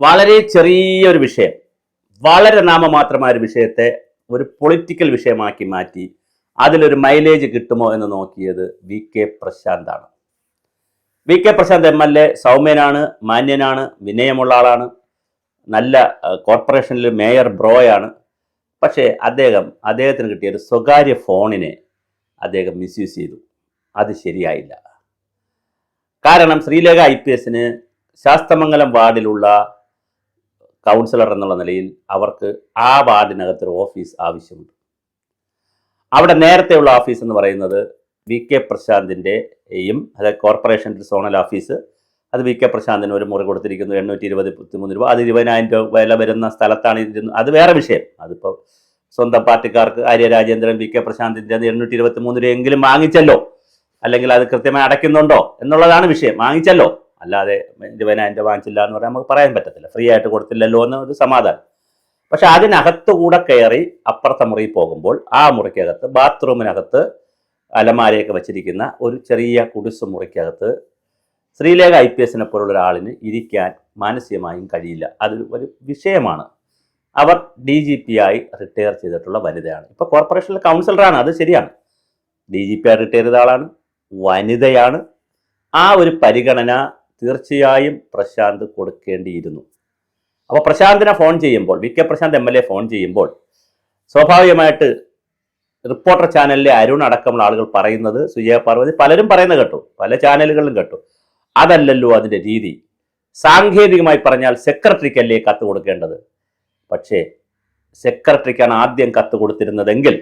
വളരെ ചെറിയൊരു വിഷയം, വളരെ നാമമാത്രമായ ഒരു വിഷയത്തെ ഒരു പൊളിറ്റിക്കൽ വിഷയമാക്കി മാറ്റി അതിലൊരു മൈലേജ് കിട്ടുമോ എന്ന് നോക്കിയത് വി കെ പ്രശാന്താണ്. V K Prashanth M L A സൗമ്യനാണ്, മാന്യനാണ്, വിനയമുള്ള ആളാണ്, നല്ല കോർപ്പറേഷനിൽ മേയർ ബ്രോയാണ്. പക്ഷേ അദ്ദേഹത്തിന് കിട്ടിയ ഒരു സ്വകാര്യ ഫോണിനെ അദ്ദേഹം മിസ്യൂസ് ചെയ്തു. അത് ശരിയായില്ല. കാരണം ശ്രീലേഖ IPS ശാസ്തമംഗലം വാർഡിലുള്ള കൗൺസിലർ എന്നുള്ള നിലയിൽ അവർക്ക് ആ വാർഡിനകത്തൊരു ഓഫീസ് ആവശ്യമുണ്ട്. അവിടെ നേരത്തെയുള്ള ഓഫീസ് എന്ന് പറയുന്നത് വി കെ പ്രശാന്തിൻ്റെയും, അതായത് കോർപ്പറേഷൻ്റെ സോണൽ ഓഫീസ്, അത് വി കെ പ്രശാന്തിന് ഒരു മുറി കൊടുത്തിരിക്കുന്നു 820 രൂപ. അത് 20,000 രൂപ വില വരുന്ന സ്ഥലത്താണ് ഇരുന്നത്. അത് വേറെ വിഷയം. അതിപ്പോൾ സ്വന്തം പാർട്ടിക്കാർക്ക് ആര്യ രാജേന്ദ്രൻ വി കെ പ്രശാന്തിൻ്റെ 823 രൂപയെങ്കിലും വാങ്ങിച്ചല്ലോ, അല്ലെങ്കിൽ അത് കൃത്യമായി അടയ്ക്കുന്നുണ്ടോ എന്നുള്ളതാണ് വിഷയം. വാങ്ങിച്ചല്ലോ, അല്ലാതെ 20,000 രൂപ വാങ്ങിച്ചില്ല എന്ന് പറയാൻ നമുക്ക് പറയാൻ പറ്റത്തില്ല. ഫ്രീ ആയിട്ട് കൊടുത്തില്ലല്ലോ എന്നൊരു സമാധാനം. പക്ഷെ അതിനകത്തുകൂടെ കയറി അപ്പുറത്തെ മുറി പോകുമ്പോൾ ആ മുറിക്കകത്ത്, ബാത്റൂമിനകത്ത് അലമാരയൊക്കെ വെച്ചിരിക്കുന്ന ഒരു ചെറിയ കുടിസ് മുറിക്കകത്ത് ശ്രീലേഖ IPS പോലുള്ള ഒരാളിന് ഇരിക്കാൻ മാനസികമായും കഴിയില്ല. അത് ഒരു വിഷയമാണ്. അവർ DGP ആയി റിട്ടയർ ചെയ്തിട്ടുള്ള വനിതയാണ്. ഇപ്പോൾ കോർപ്പറേഷനിലെ കൗൺസിലറാണ്, അത് ശരിയാണ്. DGP ആയി റിട്ടയർ ചെയ്ത ആളാണ്, വനിതയാണ്. ആ ഒരു പരിഗണന തീർച്ചയായും പ്രശാന്ത് കൊടുക്കേണ്ടിയിരുന്നു. അപ്പോൾ പ്രശാന്തിനെ ഫോൺ ചെയ്യുമ്പോൾ, V K Prashanth MLA phone ചെയ്യുമ്പോൾ സ്വാഭാവികമായിട്ട് റിപ്പോർട്ടർ ചാനലിലെ അരുൺ അടക്കമുള്ള ആളുകൾ പറയുന്നത്, സുജയ പാർവതി പലരും പറയുന്നത് കേട്ടു, പല ചാനലുകളിലും കേട്ടു. അതല്ലല്ലോ അതിൻ്റെ രീതി. സാങ്കേതികമായി പറഞ്ഞാൽ സെക്രട്ടറിക്കല്ലേ കത്ത് കൊടുക്കേണ്ടത്. പക്ഷേ സെക്രട്ടറിക്കാണ് ആദ്യം കത്ത് കൊടുത്തിരുന്നതെങ്കിൽ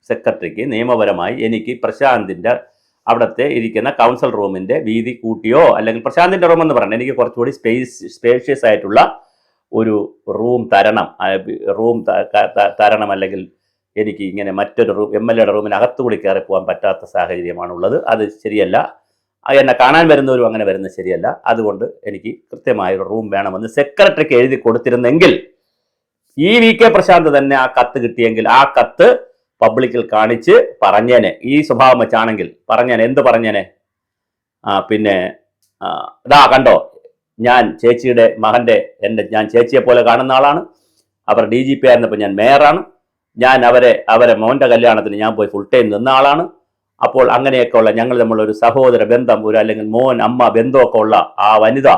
സെക്രട്ടറിക്ക് നിയമപരമായി എനിക്ക് പ്രശാന്തിൻ്റെ അവിടുത്തെ ഇരിക്കുന്ന കൗൺസിൽ റൂമിൻ്റെ വീതി കൂട്ടിയോ, അല്ലെങ്കിൽ പ്രശാന്തിൻ്റെ റൂം എന്ന് പറഞ്ഞാൽ എനിക്ക് കുറച്ചുകൂടി സ്പേഷ്യസ് ആയിട്ടുള്ള ഒരു റൂം തരണം, അല്ലെങ്കിൽ എനിക്ക് ഇങ്ങനെ മറ്റൊരു റൂം MLA റൂമിനകത്തുകൂടി കയറി പോകാൻ പറ്റാത്ത സാഹചര്യമാണുള്ളത്. അത് ശരിയല്ല. എന്നെ കാണാൻ വരുന്നവരും അങ്ങനെ വരുന്നത് ശരിയല്ല. അതുകൊണ്ട് എനിക്ക് കൃത്യമായൊരു റൂം വേണമെന്ന് സെക്രട്ടറിക്ക് എഴുതി കൊടുത്തിരുന്നെങ്കിൽ ഈ വി കെ പ്രശാന്ത് തന്നെ ആ കത്ത് കിട്ടിയെങ്കിൽ ആ കത്ത് പബ്ലിക്കിൽ കാണിച്ച് പറഞ്ഞേനെ. ഈ സ്വഭാവം വെച്ചാണെങ്കിൽ പറഞ്ഞേനെ. എന്ത് പറഞ്ഞേനെ? പിന്നെ ഇതാ കണ്ടോ, ഞാൻ ചേച്ചിയുടെ മകൻ്റെ ഞാൻ ചേച്ചിയെ പോലെ കാണുന്ന ആളാണ്. അവർ DGP ആയിരുന്നപ്പോൾ ഞാൻ മേയറാണ്. ഞാൻ അവരെ മോൻ്റെ കല്യാണത്തിന് ഞാൻ പോയി ഫുൾ ടൈം നിന്ന ആളാണ്. അപ്പോൾ അങ്ങനെയൊക്കെ ഉള്ള ഞങ്ങൾ തമ്മിലൊരു സഹോദര ബന്ധം, ഒരു അല്ലെങ്കിൽ മോൻ അമ്മ ബന്ധമൊക്കെ ഉള്ള ആ വനിത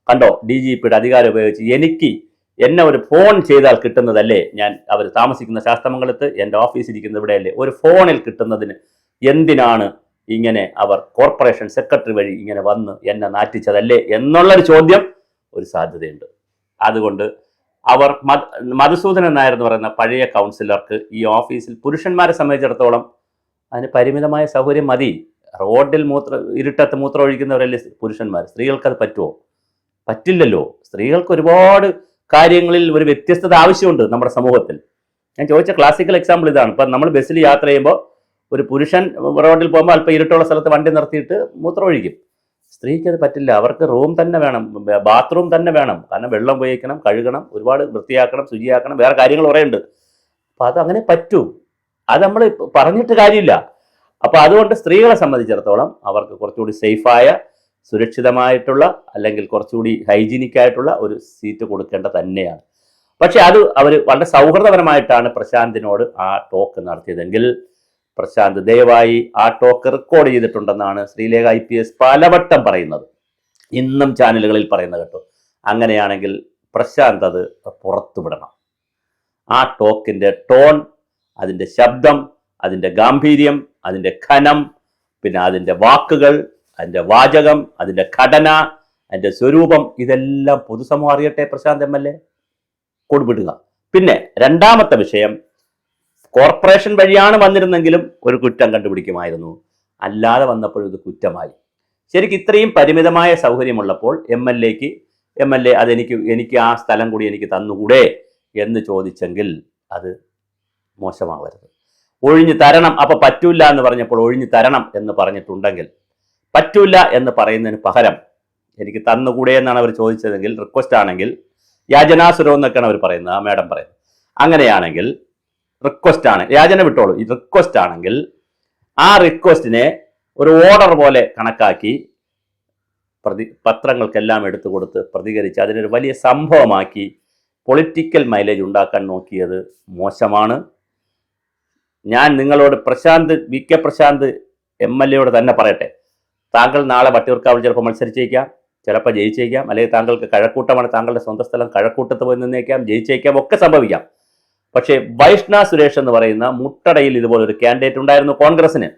കണ്ടോ, DGPയുടെ അധികാരം ഉപയോഗിച്ച് എന്നെ ഒരു ഫോൺ ചെയ്താൽ കിട്ടുന്നതല്ലേ, ഞാൻ അവർ താമസിക്കുന്ന ശാസ്തമംഗലത്ത്, എൻ്റെ ഓഫീസ് ഇരിക്കുന്ന ഇവിടെയല്ലേ, ഒരു ഫോണിൽ കിട്ടുന്നതിന് എന്തിനാണ് ഇങ്ങനെ അവർ കോർപ്പറേഷൻ സെക്രട്ടറി വഴി ഇങ്ങനെ വന്ന് എന്നെ നാറ്റിച്ചതല്ലേ എന്നുള്ളൊരു ചോദ്യം ഒരു സാധ്യതയുണ്ട്. അതുകൊണ്ട് അവർ മധുസൂദനൻ നായർ എന്ന് പറയുന്ന പഴയ കൗൺസിലർക്ക് ഈ ഓഫീസിൽ പുരുഷന്മാരെ സംബന്ധിച്ചിടത്തോളം അതിന് പരിമിതമായ സൗകര്യം മതി. റോഡിൽ ഇരുട്ടത്ത് മൂത്രം ഒഴിക്കുന്നവരല്ലേ പുരുഷന്മാർ. സ്ത്രീകൾക്കത് പറ്റുമോ? പറ്റില്ലല്ലോ. സ്ത്രീകൾക്ക് ഒരുപാട് കാര്യങ്ങളിൽ ഒരു വ്യത്യസ്തത ആവശ്യമുണ്ട് നമ്മുടെ സമൂഹത്തിൽ. ഞാൻ ചോദിച്ച ക്ലാസിക്കൽ എക്സാമ്പിൾ ഇതാണ്. ഇപ്പം നമ്മൾ ബസ്സിൽ യാത്ര ചെയ്യുമ്പോൾ ഒരു പുരുഷൻ റോഡിൽ പോകുമ്പോൾ അല്പം ഇരുട്ടുള്ള സ്ഥലത്ത് വണ്ടി നിർത്തിയിട്ട് മൂത്രം ഒഴിക്കും. സ്ത്രീക്ക് അത് പറ്റില്ല. അവർക്ക് റൂം തന്നെ വേണം, ബാത്റൂം തന്നെ വേണം. കാരണം വെള്ളം ഉപയോഗിക്കണം, കഴുകണം, ഒരുപാട് വൃത്തിയാക്കണം, ശുചിയാക്കണം, വേറെ കാര്യങ്ങൾ കുറേ ഉണ്ട്. അപ്പം അതങ്ങനെ പറ്റൂ. അത് നമ്മൾ പറഞ്ഞിട്ട് കാര്യമില്ല. അപ്പോൾ അതുകൊണ്ട് സ്ത്രീകളെ സംബന്ധിച്ചിടത്തോളം അവർക്ക് കുറച്ചുകൂടി സേഫായ, സുരക്ഷിതമായിട്ടുള്ള, അല്ലെങ്കിൽ കുറച്ചുകൂടി ഹൈജീനിക് ആയിട്ടുള്ള ഒരു സീറ്റ് കൊടുക്കേണ്ട തന്നെയാണ്. പക്ഷെ അത് അവർ വളരെ സൗഹൃദപരമായിട്ടാണ് പ്രശാന്തിനോട് ആ ടോക്ക് നടത്തിയതെങ്കിൽ പ്രശാന്ത് ദയവായി ആ ടോക്ക് റെക്കോർഡ് ചെയ്തിട്ടുണ്ടെന്നാണ് ശ്രീലേഖ IPS പലവട്ടം പറയുന്നത്, ഇന്നും ചാനലുകളിൽ പറയുന്നത് കേട്ടോ. അങ്ങനെയാണെങ്കിൽ പ്രശാന്ത് അത് പുറത്തുവിടണം. ആ ടോക്കിൻ്റെ ടോൺ, അതിൻ്റെ ശബ്ദം, അതിൻ്റെ ഗാംഭീര്യം, അതിൻ്റെ ഘനം, പിന്നെ അതിൻ്റെ വാക്കുകൾ, അതിൻ്റെ വാചകം, അതിൻ്റെ ഘടന, അതിൻ്റെ സ്വരൂപം, ഇതെല്ലാം പൊതുസമൂഹം അറിയട്ടെ. പ്രശാന്ത് MLA കൊടുവിടുക. പിന്നെ രണ്ടാമത്തെ വിഷയം, കോർപ്പറേഷൻ വഴിയാണ് വന്നിരുന്നെങ്കിലും ഒരു കുറ്റം കണ്ടുപിടിക്കുമായിരുന്നു. അല്ലാതെ വന്നപ്പോൾ ഇത് കുറ്റമായി. ശരിക്കും ഇത്രയും പരിമിതമായ സൗകര്യമുള്ളപ്പോൾ MLA എനിക്ക് ആ സ്ഥലം കൂടി എനിക്ക് തന്നുകൂടെ എന്ന് ചോദിച്ചെങ്കിൽ അത് മോശമാവരുത്. ഒഴിഞ്ഞു തരണം. അപ്പോൾ പറ്റൂല എന്ന് പറഞ്ഞപ്പോൾ ഒഴിഞ്ഞു തരണം എന്ന് പറഞ്ഞിട്ടുണ്ടെങ്കിൽ, പറ്റൂല എന്ന് പറയുന്നതിന് പകരം എനിക്ക് തന്നുകൂടെ എന്നാണ് അവർ ചോദിച്ചതെങ്കിൽ, റിക്വസ്റ്റ് ആണെങ്കിൽ, യാചനാസുരം എന്നൊക്കെയാണ് അവർ പറയുന്നത്, ആ മാഡം പറയുന്നത്. അങ്ങനെയാണെങ്കിൽ റിക്വസ്റ്റ് ആണ്, യാചന വിട്ടോളൂ. ഈ റിക്വസ്റ്റ് ആണെങ്കിൽ ആ റിക്വസ്റ്റിനെ ഒരു ഓർഡർ പോലെ കണക്കാക്കി പത്രങ്ങൾക്കെല്ലാം എടുത്തു കൊടുത്ത് പ്രതികരിച്ച് അതിനൊരു വലിയ സംഭവമാക്കി പൊളിറ്റിക്കൽ മൈലേജ് ഉണ്ടാക്കാൻ നോക്കിയത് മോശമാണ്. ഞാൻ നിങ്ങളോട് വി.കെ. പ്രശാന്ത് MLA തന്നെ പറയട്ടെ, താങ്കൾ നാളെ വട്ടിയൂർക്കാവിൽ ചിലപ്പോൾ മത്സരിച്ചേക്കാം, ചിലപ്പോൾ ജയിച്ചേക്കാം, അല്ലെങ്കിൽ താങ്കൾക്ക് കഴക്കൂട്ടമാണ് താങ്കളുടെ സ്വന്തം സ്ഥലം, കഴക്കൂട്ടത്ത് പോയി നിന്നേക്കാം, ജയിച്ചേക്കാം, ഒക്കെ സംഭവിക്കാം. പക്ഷേ വൈഷ്ണവ് സുരേഷ് എന്ന് പറയുന്ന മുട്ടടയിൽ ഇതുപോലൊരു കാൻഡിഡേറ്റ് ഉണ്ടായിരുന്നു കോൺഗ്രസിന്.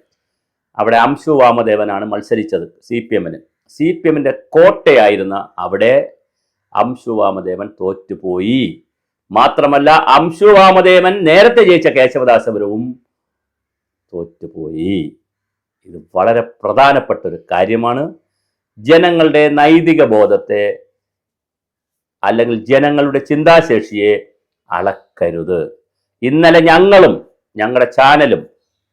അവിടെ അംശു വാമദേവനാണ് മത്സരിച്ചത് CPM-ന്റെ കോട്ടയായിരുന്ന അവിടെ അംശു വാമദേവൻ തോറ്റുപോയി. മാത്രമല്ല അംശു വാമദേവൻ നേരത്തെ ജയിച്ച കേശവദാസപുരവും തോറ്റുപോയി. ഇത് വളരെ പ്രധാനപ്പെട്ട ഒരു കാര്യമാണ്. ജനങ്ങളുടെ നൈതിക ബോധത്തെ അല്ലെങ്കിൽ ജനങ്ങളുടെ ചിന്താശേഷിയെ അളക്കരുത്. ഇന്നലെ ഞങ്ങളുടെ ചാനലും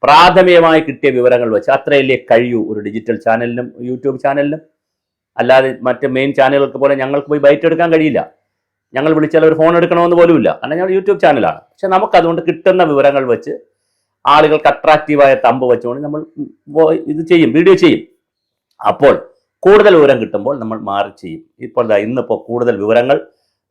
പ്രാഥമികമായി കിട്ടിയ വിവരങ്ങൾ വെച്ച് അത്രയല്ലേ കഴിയൂ ഒരു ഡിജിറ്റൽ ചാനലിനും യൂട്യൂബ് ചാനലിനും. അല്ലാതെ മറ്റ് മെയിൻ ചാനലുകൾക്ക് പോലെ ഞങ്ങൾക്ക് പോയി ബൈറ്റ് എടുക്കാൻ കഴിയില്ല. ഞങ്ങൾ വിളിച്ചാൽ ഒരു ഫോൺ എടുക്കണമെന്ന് പോലുമില്ല, കാരണം ഞങ്ങൾ യൂട്യൂബ് ചാനലാണ്. പക്ഷെ നമുക്കതുകൊണ്ട് കിട്ടുന്ന വിവരങ്ങൾ വെച്ച് ആളുകൾക്ക് അട്രാക്റ്റീവായ തമ്പ് വെച്ചുകൊണ്ട് നമ്മൾ ഇത് ചെയ്യും, വീഡിയോ ചെയ്യും. അപ്പോൾ കൂടുതൽ വിവരം കിട്ടുമ്പോൾ നമ്മൾ മാറി ചെയ്യും. ഇന്നിപ്പോൾ കൂടുതൽ വിവരങ്ങൾ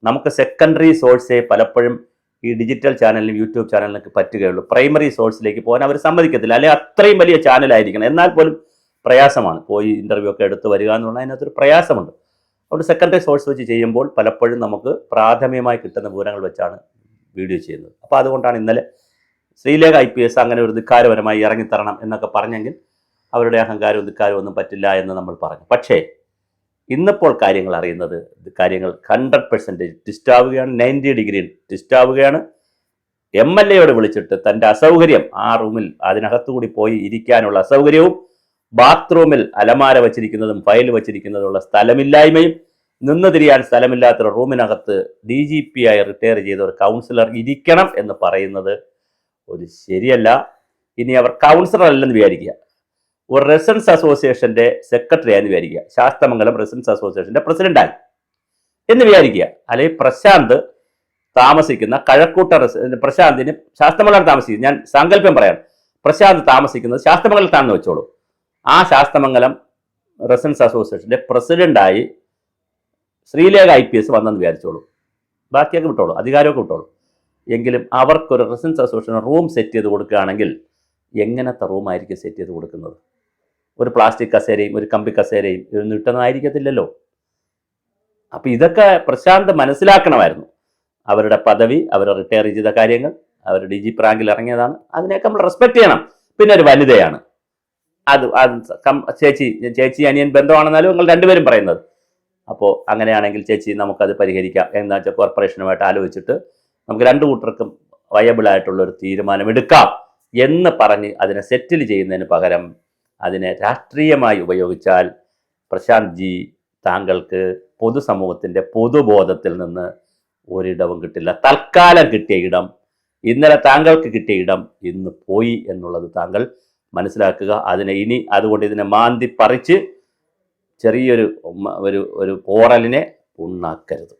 നമുക്ക് സെക്കൻഡറി സോഴ്സേ പലപ്പോഴും ഈ ഡിജിറ്റൽ ചാനലിനും യൂട്യൂബ് ചാനലിനൊക്കെ പറ്റുകയുള്ളൂ. പ്രൈമറി സോഴ്സിലേക്ക് പോകാൻ അവർ സമ്മതിക്കത്തില്ല. അല്ലെങ്കിൽ അത്രയും വലിയ ചാനലായിരിക്കണം. എന്നാൽ പോലും പ്രയാസമാണ്, പോയി ഇൻ്റർവ്യൂ ഒക്കെ എടുത്ത് വരിക എന്നുള്ള അതിനകത്തൊരു പ്രയാസമുണ്ട്. അതുകൊണ്ട് സെക്കൻഡറി സോഴ്സ് വെച്ച് ചെയ്യുമ്പോൾ പലപ്പോഴും നമുക്ക് പ്രാഥമികമായി കിട്ടുന്ന വിവരങ്ങൾ വെച്ചാണ് വീഡിയോ ചെയ്യുന്നത്. അപ്പോൾ അതുകൊണ്ടാണ് ഇന്നലെ ശ്രീലേഖ IPS അങ്ങനെ ഒരു ധിക്കാരപരമായി ഇറങ്ങിത്തരണം എന്നൊക്കെ പറഞ്ഞെങ്കിൽ അവരുടെ അഹങ്കാരവും ധിക്കാരവും ഒന്നും പറ്റില്ല എന്ന് നമ്മൾ പറഞ്ഞു. പക്ഷേ ഇന്നിപ്പോൾ കാര്യങ്ങൾ അറിയുന്നത്, കാര്യങ്ങൾ 100% ട്വിസ്റ്റ് ആവുകയാണ്, 90 ഡിഗ്രി ട്വിസ്റ്റ് ആവുകയാണ്. MLA വിളിച്ചിട്ട് തൻ്റെ അസൗകര്യം, ആ റൂമിൽ അതിനകത്തുകൂടി പോയി ഇരിക്കാനുള്ള അസൗകര്യവും, ബാത്റൂമിൽ അലമാര വച്ചിരിക്കുന്നതും ഫയൽ വച്ചിരിക്കുന്നതുമുള്ള സ്ഥലമില്ലായ്മയും, നിന്ന് തിരിയാൻ സ്ഥലമില്ലാത്ത റൂമിനകത്ത് DGP ആയി റിട്ടയർ ചെയ്ത ഒരു കൗൺസിലർ ഇരിക്കണം എന്ന് പറയുന്നത് ഒരു ശരിയല്ല. ഇനി അവർ കൗൺസിലർ അല്ലെന്ന് വിചാരിക്കുക, ഒരു റെസിഡൻസ് അസോസിയേഷന്റെ സെക്രട്ടറി ആയെന്ന് വിചാരിക്കുക, ശാസ്തമംഗലം റെസിഡൻസ് അസോസിയേഷന്റെ പ്രസിഡന്റായി എന്ന് വിചാരിക്കുക. അല്ലെങ്കിൽ പ്രശാന്ത് താമസിക്കുന്ന കഴക്കൂട്ട പ്രശാന്തിന് ശാസ്തമംഗലം താമസിക്കുന്നത്, ഞാൻ സാങ്കല്പ്യം പറയാം, പ്രശാന്ത് താമസിക്കുന്നത് ശാസ്തമംഗലത്താണെന്ന് വെച്ചോളൂ. ആ ശാസ്തമംഗലം റെസിഡൻസ് അസോസിയേഷന്റെ പ്രസിഡന്റായി ശ്രീലേഖ IPS വന്നെന്ന് വിചാരിച്ചോളൂ. ബാക്കിയൊക്കെ വിട്ടോളൂ, അധികാരമൊക്കെ വിട്ടോളൂ. എങ്കിലും അവർക്കൊരു റെസിഡൻസ് അസോസിയേഷൻ റൂം സെറ്റ് ചെയ്ത് കൊടുക്കുകയാണെങ്കിൽ എങ്ങനത്തെ റൂമായിരിക്കും സെറ്റ് ചെയ്ത് കൊടുക്കുന്നത്? ഒരു പ്ലാസ്റ്റിക് കസേരയും ഒരു കമ്പി കസേരയും ഇതൊന്നും ഇട്ടൊന്നായിരിക്കത്തില്ലല്ലോ. അപ്പം ഇതൊക്കെ പ്രശാന്ത് മനസ്സിലാക്കണമായിരുന്നു. അവരുടെ പദവി, അവർ റിട്ടയർ ചെയ്ത കാര്യങ്ങൾ, അവർ DGP റാങ്കിൽ ഇറങ്ങിയതാണ്, അതിനെയൊക്കെ നമ്മൾ റെസ്പെക്ട് ചെയ്യണം. പിന്നെ ഒരു വനിതയാണ്, അത് ചേച്ചി അനിയൻ ബന്ധമാണെന്നാലും നിങ്ങൾ രണ്ടുപേരും പറയുന്നത്. അപ്പോൾ അങ്ങനെയാണെങ്കിൽ ചേച്ചി നമുക്കത് പരിഹരിക്കാം എന്താ വെച്ചാൽ കോർപ്പറേഷനുമായിട്ട് ആലോചിച്ചിട്ട് നമുക്ക് രണ്ടു കൂട്ടർക്കും വയബിൾ ആയിട്ടുള്ളൊരു തീരുമാനമെടുക്കാം എന്ന് പറഞ്ഞ് അതിനെ സെറ്റിൽ ചെയ്യുന്നതിന് പകരം അതിനെ രാഷ്ട്രീയമായി ഉപയോഗിച്ചാൽ പ്രശാന്ത് ജി, താങ്കൾക്ക് പൊതുസമൂഹത്തിൻ്റെ പൊതുബോധത്തിൽ നിന്ന് ഒരിടവും കിട്ടില്ല. തൽക്കാലം കിട്ടിയ ഇടം, ഇന്നലെ താങ്കൾക്ക് കിട്ടിയ ഇടം ഇന്ന് പോയി എന്നുള്ളത് താങ്കൾ മനസ്സിലാക്കുക. അതുകൊണ്ട് ഇതിനെ മാന്തി പറിച്ച് ചെറിയൊരു പോറലിനെ ഉണ്ടാക്കരുത്.